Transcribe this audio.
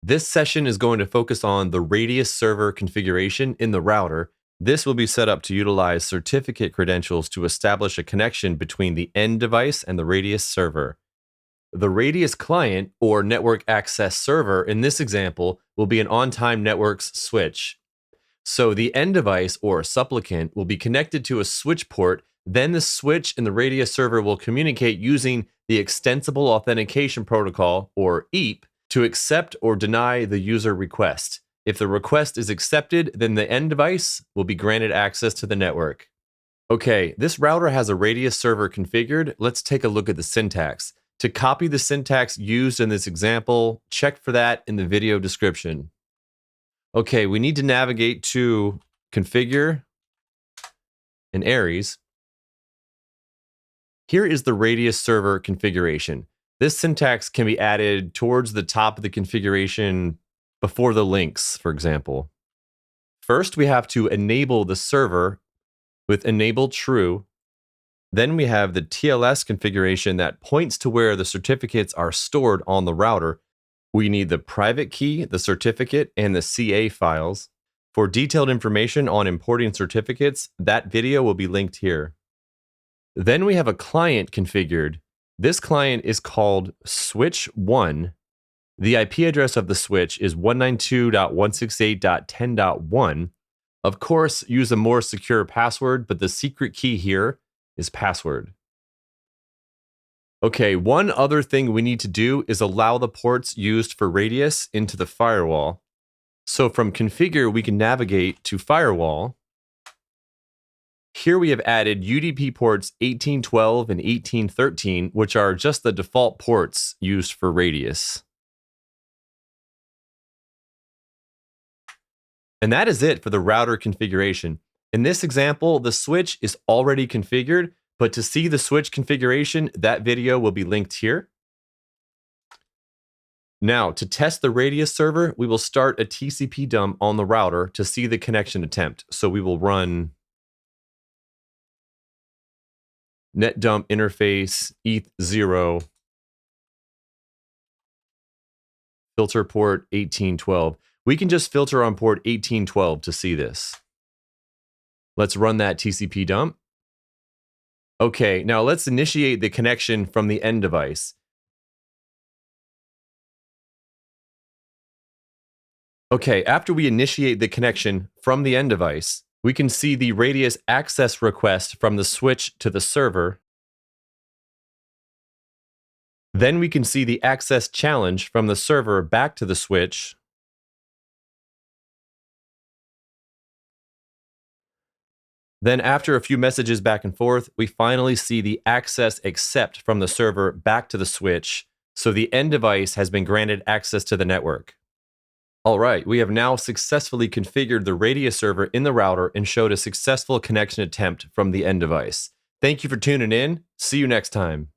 This session is going to focus on the radius server configuration in the router. This will be set up to utilize certificate credentials to establish a connection between the end device and the radius server. The radius client, or network access server, in this example, will be an on-time networks switch. So the end device, or supplicant, will be connected to a switch port. Then the switch and the radius server will communicate using the Extensible Authentication Protocol, or EAP, to accept or deny the user request. If the request is accepted, then the end device will be granted access to the network. Okay, this router has a radius server configured. Let's take a look at the syntax. To copy the syntax used in this example, check for that in the video description. Okay, we need to navigate to Configure and Aries. Here is the radius server configuration. This syntax can be added towards the top of the configuration before the links, for example. First, we have to enable the server with enable true. Then we have the TLS configuration that points to where the certificates are stored on the router. We need the private key, the certificate, and the CA files. For detailed information on importing certificates, that video will be linked here. Then we have a client configured. This client is called switch1. The IP address of the switch is 192.168.10.1. Of course, use a more secure password, but the secret key here is password. Okay, one other thing we need to do is allow the ports used for radius into the firewall. So from configure, we can navigate to firewall. Here we have added UDP ports 1812 and 1813, which are just the default ports used for radius. And that is it for the router configuration. In this example, the switch is already configured, but to see the switch configuration, that video will be linked here. Now, to test the radius server, we will start a TCP dump on the router to see the connection attempt. So we will run netdump interface eth0 filter port 1812. We can just filter on port 1812 to see this. Let's run that TCP dump. Okay, now let's initiate the connection from the end device. Okay, after we initiate the connection from the end device, we can see the radius access request from the switch to the server. Then we can see the access challenge from the server back to the switch. Then after a few messages back and forth, we finally see the access accept from the server back to the switch, so the end device has been granted access to the network. All right, we have now successfully configured the radius server in the router and showed a successful connection attempt from the end device. Thank you for tuning in. See you next time.